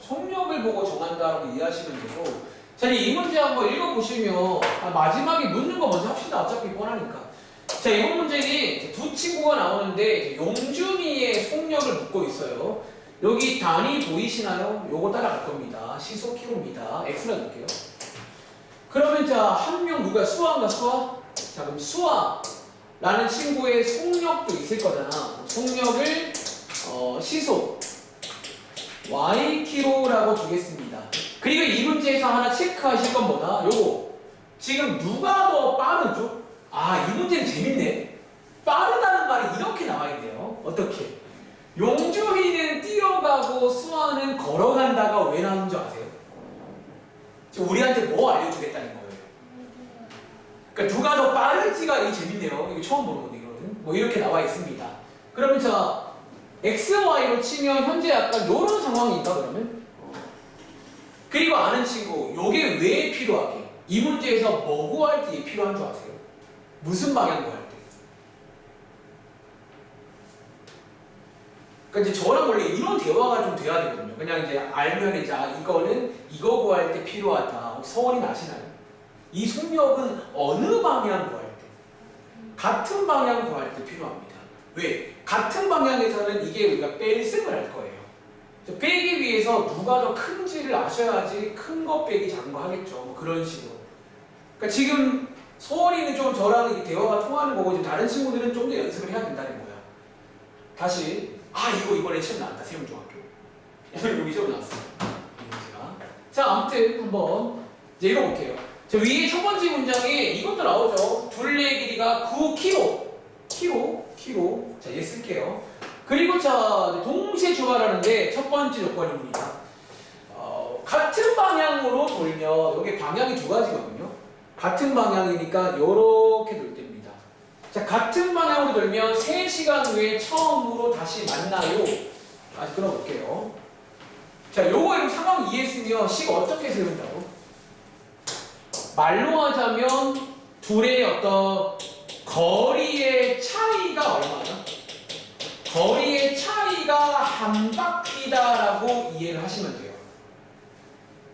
속력을 보고 정한다라고 이해하시면 되고 자, 이 문제 한번 읽어보시면 마지막에 묻는 거 먼저 합시다. 어차피 뻔하니까. 자, 이번 문제는 두 친구가 나오는데 용준이의 속력을 묻고 있어요. 여기 단위 보이시나요? 요거 따라갈 겁니다. 시속 킬로입니다. X라 넣을게요. 그러면 자, 한 명 누가 수아인가 수아? 자, 그럼 수아라는 친구의 속력도 있을 거잖아. 속력을 시속 ykm라고 두겠습니다. 그리고 이 문제에서 하나 체크하실 건 뭐다? 요거 지금 누가 더 빠르죠? 아, 이 문제는 재밌네. 빠르다는 말이 이렇게 나와 있네요. 어떻게? 용준이는 뛰어가고 수아는 걸어간다가 왜 나오는 줄 아세요? 지금 우리한테 뭐 알려주겠다는 거예요. 그러니까 누가 더 빠를지가 이게 재밌네요. 이거 처음 보는 건데 이거는 뭐 이렇게 나와 있습니다. 그러면 자 x, y로 치면 현재 약간 이런 상황인가 그러면? 그리고 아는 친구 요게 왜 필요하게? 이 문제에서 뭐 구할 때 필요한 줄 아세요? 무슨 방향 구할 때? 그러니까 이제 저랑 원래 이런 대화가 좀 돼야 되거든요. 그냥 이제 알면 이제 이거는 이거 구할 때 필요하다. 서원이 아시나요? 이 속력은 어느 방향 구할 때? 같은 방향 구할 때 필요합니다. 왜? 같은 방향에서는 이게 우리가 뺄셈을 할 거예요. 빼기 위해서 누가 더 큰지를 아셔야지 큰 거 빼기 작은 거 하겠죠. 뭐 그런 식으로. 그러니까 지금 서원이는 좀 저랑 이렇게 대화가 통하는 거고 지금 다른 친구들은 좀 더 연습을 해야 된다는 거야. 다시 이거 이번에 시험 나왔다. 세운중학교. 오늘 여기 시험 나왔어. 이 문제가. 자, 아무튼 한번 이제 읽어볼게요. 자, 위에 첫 번째 문장에 이것도 나오죠. 둘레의 길이가 9km. 키로. 자, 얘 쓸게요. 그리고 자, 동시에 출발하는데 첫 번째 조건입니다. 같은 방향으로 돌면 여기 방향이 두 가지거든요. 같은 방향이니까 이렇게 돌 때입니다. 자, 같은 방향으로 돌면 3시간 후에 처음으로 다시 만나요. 다시 끊어볼게요. 자, 요거 이런 상황 이해했으면 식 어떻게 세운다고? 말로 하자면 둘의 어떤 거리의 차이가 얼마나? 거리의 차이가 한 바퀴다라고 이해를 하시면 돼요.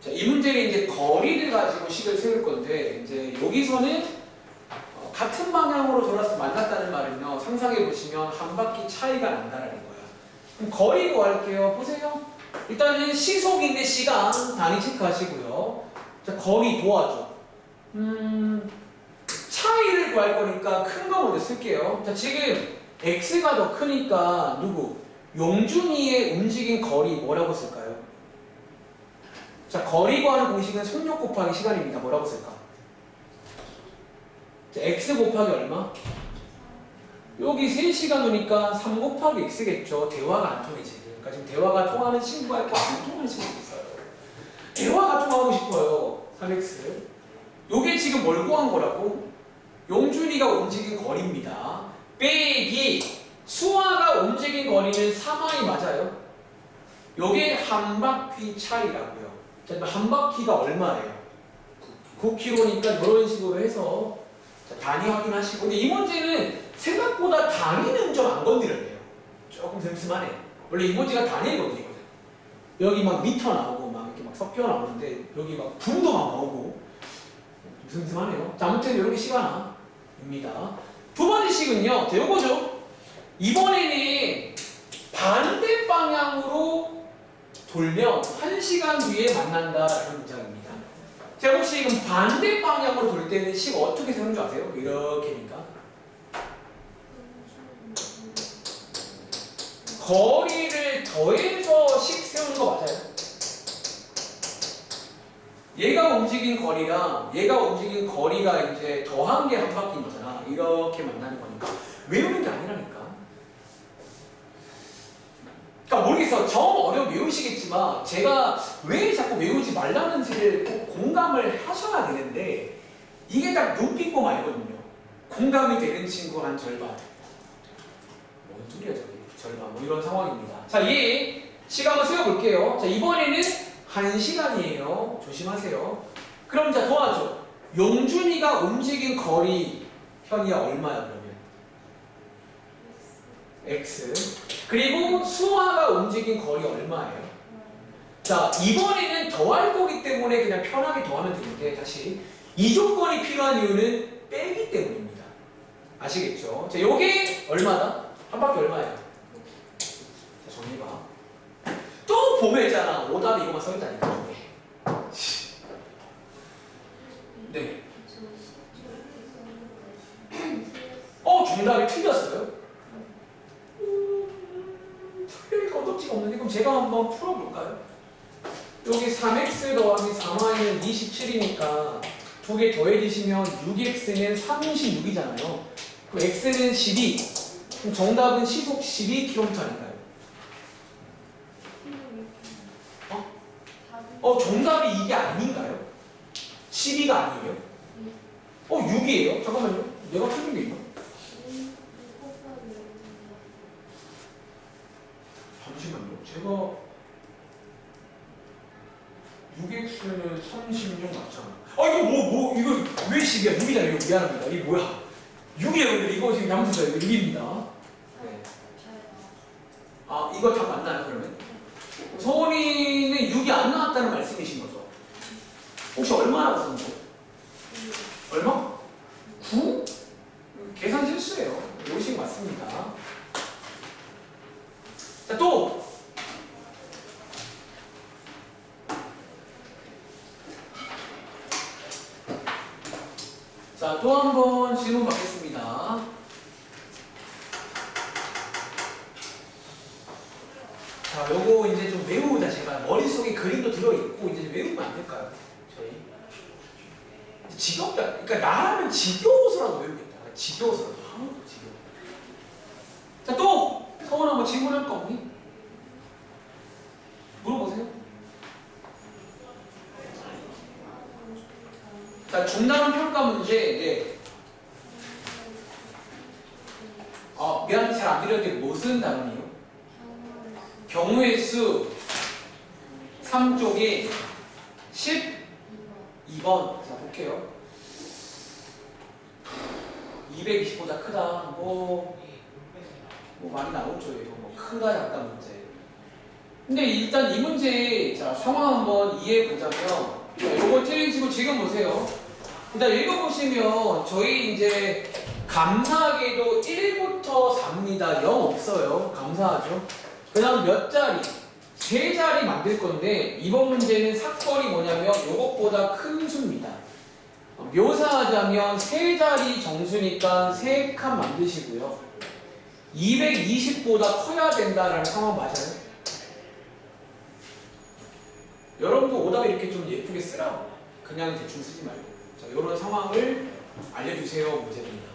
자, 이 문제는 이제 거리를 가지고 식을 세울 건데 이제 여기서는 같은 방향으로 돌아서 만났다는 말은요. 상상해 보시면 한 바퀴 차이가 난다라는 거야. 그럼 거리 구할게요. 보세요. 일단은 시속인데 시간 단위 체크하시고요. 자, 거리 도와줘. 차이를 구할 거니까 큰 거 먼저 쓸게요. 자, 지금 x가 더 크니까 누구? 용준이의 움직인 거리 뭐라고 쓸까요? 자, 거리 구하는 공식은 속력 곱하기 시간입니다. 뭐라고 쓸까? 자, x 곱하기 얼마? 여기 3시간 오니까 3 곱하기 x겠죠. 대화가 안 통해 지금. 그러니까 지금 대화가 통하는 친구가 있고 안 통하는 친구가 있어요. 대화가 통하고 싶어요. 3x. 요게 지금 뭘 구한 거라고? 용준이가 움직인 거리입니다. 빼기 수아가 움직인 거리는 3i 맞아요? 요게 한 바퀴 차이라고요. 자, 한 바퀴가 얼마예요? 9km니까 이런 식으로 해서 자, 단위 확인하시고. 근데 이 문제는 생각보다 단위는 좀 안 건드렸네요. 조금 슴슴하네. 원래 이 문제가 단위를 건드리거든. 여기 막 미터 나오고 막 이렇게 막 섞여 나오는데 여기 막 분도 막 나오고 슴슴하네요. 자, 아무튼 이렇게 시간입니다. 두 번째 식은요. 자, 요거죠. 이번에는 반대 방향으로 돌면 1시간 뒤에 만난다라는 문장입니다. 자, 혹시 지금 반대 방향으로 돌 때는 식 어떻게 세우는 줄 아세요? 이렇게니까. 거리를 더해서 식 세우는 거 맞아요? 얘가 움직인 거리랑 얘가 움직인 거리가 이제 더한 게 한 바퀴인 거잖아. 이렇게 만나는 거니까. 외우는 게 아니라니까. 그러니까 모르겠어. 정 어려움 외우시겠지만 제가 왜 자꾸 외우지 말라는지를 꼭 공감을 하셔야 되는데 이게 딱 눈빛 보면 알거든요. 공감이 되는 친구 한 절반. 뭔 소리야 저게. 절반. 뭐 이런 상황입니다. 자, 얘 시간 한번 세워볼게요. 자, 이번에는 1시간이에요. 조심하세요. 그럼 자, 도와줘. 용준이가 움직인 거리 현이야 얼마야 그러면? x. 그리고 수아가 움직인 거리 얼마예요? 자, 이번에는 더할 거기 때문에 그냥 편하게 더하면 되는데 다시 이 조건이 필요한 이유는 빼기 때문입니다. 아시겠죠? 자, 요게 얼마다? 한 바퀴 얼마예요? 자, 정리봐. 또 보면 있잖아. 오답이 이거만 써있다니까. 없는데 그럼 제가 한번 풀어볼까요? 여기 3x 더하기 4y는 27이니까 두 개 더해주시면 6x는 36이잖아요. 그럼 x는 12. 그럼 정답은 시속 12km 아닌가요? 정답이 이게 아닌가요? 12가 아니에요? 6이에요? 잠깐만요. 내가 틀린 게 있나? 잠시만요. 제가 6x는 36 맞잖아. 이거 왜 10이야? 6이잖아요. 이거 미안합니다. 이게 뭐야? 6이에요. 이거 지금 잘못했어요. 이거 6입니다. 네. 이거 다 맞나요, 그러면? 서원이는 6이 안 나왔다는 말씀이신 거죠? 혹시 얼마나 썼는데? 얼마? 9? 계산 실수예요. 요식 맞습니다. 자, 또! 자, 또 한 번 질문 받겠습니다. 자, 요거 이제 좀 외우자. 제가 머릿속에 그림도 들어있고, 이제 좀 외우면 안 될까요? 저희. 지겹다. 그러니까 나라면 지겨워서라도 외우겠다. 지겨워서라도. 지겨워. 자, 또! 서원 한번 질문할 거 없니? 물어보세요. 자, 중단원 평가 문제. 네. 미안해, 잘 안 드렸는데 무슨 단원이요? 경우의 수 3쪽에 12번. 자, 볼게요. 220보다 크다. 뭐 많이 나오죠. 이거 뭐 크다 작다 문제. 근데 일단 이 문제 자 상황 한번 이해해 보자면 요거 틀리시고 지금 보세요. 일단 읽어보시면 저희 이제 감사하게도 1부터 4입니다. 0 없어요. 감사하죠. 그 다음 몇 자리? 3자리 만들 건데 이번 문제는 사건이 뭐냐면 요것보다 큰 수입니다. 묘사하자면 3자리 정수니까 3칸 만드시고요. 220보다 커야 된다라는 상황 맞아요? 여러분도 오답에 이렇게 좀 예쁘게 쓰라고. 그냥 대충 쓰지 말고. 자, 이런 상황을 알려주세요. 문제입니다.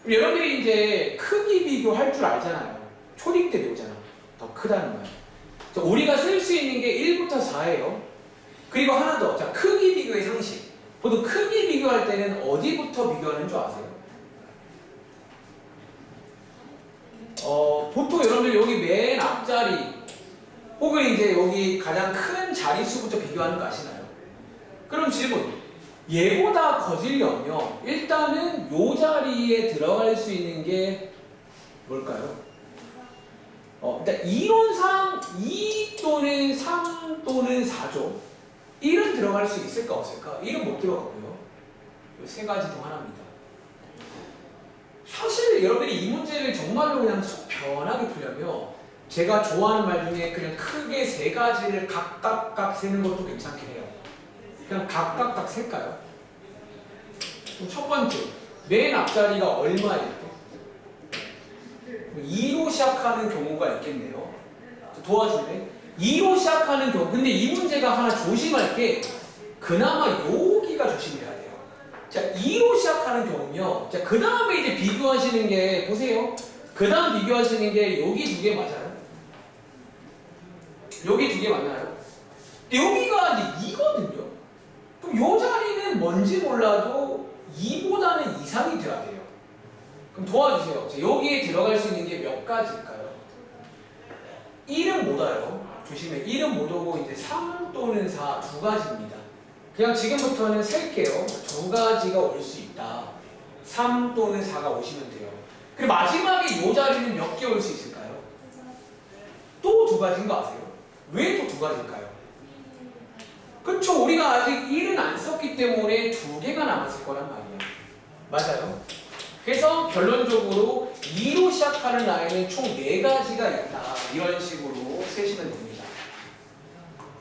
그럼 여러분들이 이제 크기 비교할 줄 알잖아요. 초딩 때 배우잖아. 더 크다는 말. 자, 우리가 쓸 수 있는 게 1부터 4예요. 그리고 하나 더. 자, 크기 비교의 상식. 보통 크기 비교할 때는 어디부터 비교하는 줄 아세요? 보통 여러분들 여기 맨 앞자리 혹은 이제 여기 가장 큰 자릿수부터 비교하는 거 아시나요? 그럼 질문. 얘보다 커지려면 일단은 요 자리에 들어갈 수 있는 게 뭘까요? 일단 이론상 2 또는 3 또는 4죠. 1은 들어갈 수 있을까 없을까? 1은 못 들어가고요. 요 세 가지 중 하나입니다. 사실 여러분들이 이 문제를 정말로 그냥 속 편하게 풀려면 제가 좋아하는 말 중에 그냥 크게 3가지를 각각 세는 것도 괜찮긴 해요. 그냥 각각 셀까요? 첫 번째, 맨 앞자리가 얼마일 때? 2로 시작하는 경우가 있겠네요. 도와줄래? 2로 시작하는 경우. 근데 이 문제가 하나 조심할 게 그나마 여기가 조심해야 돼요. 자, 2로 시작하는 경우면 자, 그 다음에 이제 비교하시는 게 보세요. 그 다음 비교하시는 게 여기 2개 맞아요? 여기 2개 맞나요? 여기가 이제 2거든요. 그럼 요 자리는 뭔지 몰라도 2보다는 이상이 돼야 돼요. 그럼 도와주세요. 자, 여기에 들어갈 수 있는 게 몇 가지일까요? 1은 못 와요. 조심해. 1은 못 오고 이제 3 또는 4 두 가지입니다. 그냥 지금부터는 셀게요. 2가지가 올 수 있다. 3 또는 4가 오시면 돼요. 그리고 마지막에 요 자리는 몇 개 올 수 있을까요? 또 2가지인 거 아세요? 왜 또 2가지일까요? 그쵸, 우리가 아직 1은 안 썼기 때문에 2개가 남았을 거란 말이에요. 맞아요. 그래서 결론적으로 2로 시작하는 라인은 총 4가지가 있다. 이런 식으로 세시면 됩니다.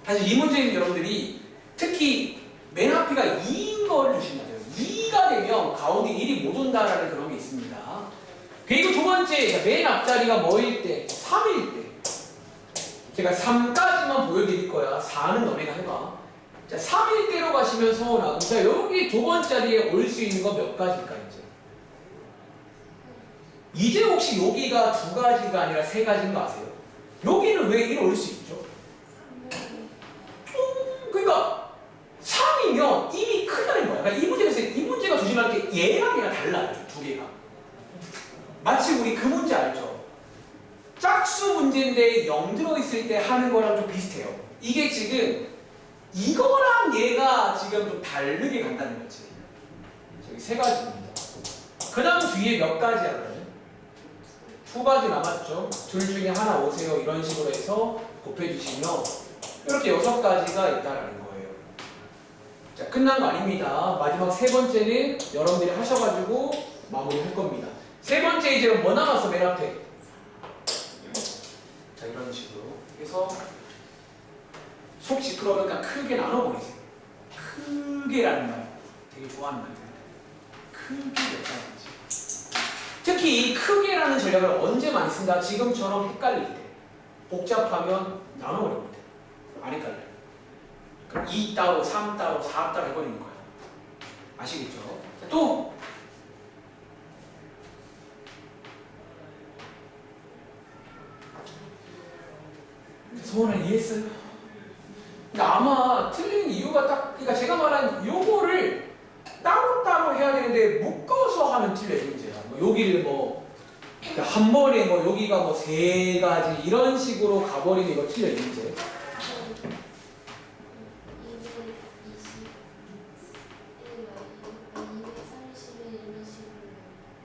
사실 이 문제는 여러분들이 특히 맨 앞이가 2인 걸 주시면 돼요. 2가 되면 가운데 1이 못 온다라는 그런 게 있습니다. 그리고 두 번째, 맨 앞자리가 뭐일 때? 3일 때. 제가 3까지만 보여드릴 거야. 4는 너네가 해봐. 자, 3일 대로 가시면 서운하고. 자, 여기 두 번째 자리에 올 수 있는 거 몇 가지일까, 이제? 이제 혹시 여기가 두 가지가 아니라 세 가지인 거 아세요? 여기는 왜 1 올 수 있죠? 그러니까 3이면 이미 크다는 거야. 그러니까 이 문제가 조심할 게 얘랑 얘가 달라요. 두 개가. 마치 우리 그 문제 알죠? 짝수 문제인데 0 들어있을 때 하는 거랑 좀 비슷해요. 이게 지금 이거랑 얘가 지금 좀 다르게 간다는 거지. 저기 세 가지입니다. 그 다음 뒤에 몇 가지야 그러면? 두 가지 남았죠. 둘 중에 하나 오세요. 이런 식으로 해서 곱해주시면 이렇게 6가지가 있다라는 거예요. 자, 끝난 거 아닙니다. 마지막 세 번째는 여러분들이 하셔가지고 마무리할 겁니다. 세 번째 이제 뭐 남았어 맨 앞에? 자, 이런 식으로 해서 속 시끄러우니까 크게 나눠버리세요. 크게라는 말 되게 좋아하는 말입니다. 크게 몇 가지. 특히 이 크게라는 전략을 언제 많이 쓴다? 지금처럼 헷갈릴 때. 복잡하면 나눠버립니다. 안 헷갈려요. 그럼 2 따로, 3 따로, 4 따로 해버리는 거예요. 아시겠죠? 자, 또 소원을 이해했어요? 근데 아마 틀린 이유가 딱, 그러니까 제가 말한 요거를 따로따로 해야 되는데 묶어서 하면 틀려요, 문제야. 뭐 여기를 뭐, 한 번에 뭐 여기가 뭐 3가지 이런 식으로 가버리면 이거 틀려요, 문제.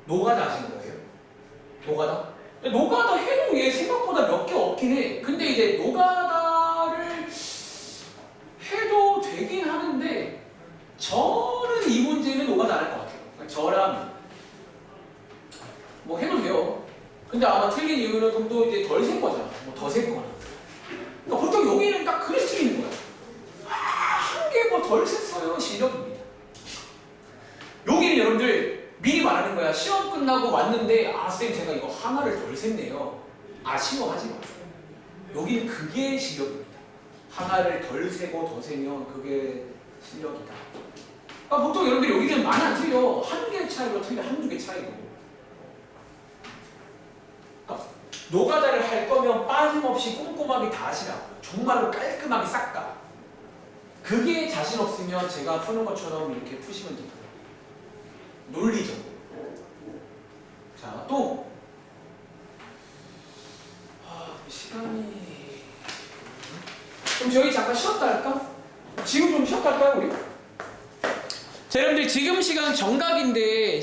노가다 하시는 거예요? 노가다? 노가다 해도 얘 생각보다 몇 개 없긴 해. 근데 이제 노가다를 해도 되긴 하는데 저는 이 문제는 노가다 안 할 것 같아요. 그러니까 저라면 뭐 해도 돼요. 근데 아마 틀린 이유는 좀 더 이제 덜 센 거잖아. 뭐 더 센 거나. 그러니까 보통 여기는 딱 그럴 수 있는 거야. 한 개 뭐 덜 셌어요. 실력입니다. 여기는 여러분들 미리 말하는 거야. 시험 끝나고 왔는데 아 쌤 제가 이거 하나를 덜 셌네요. 아쉬워하지 마세요. 여기는 그게 실력입니다. 하나를 덜 세고 더 세면 그게 실력이다. 그러니까 보통 여러분들이 여기는 많이 안 틀려. 한 개 차이로 틀려. 한두 개 차이로. 그러니까 노가다를 할 거면 빠짐없이 꼼꼼하게 다 하시라고. 정말로 깔끔하게 싹 다. 그게 자신 없으면 제가 푸는 것처럼 이렇게 푸시면 돼요. 논리적으로. 자, 또 시간이 그럼 저희 잠깐 쉬었다 할까? 지금 좀 쉬었다 할까요 우리? 자, 여러분들 지금 시간 정각인데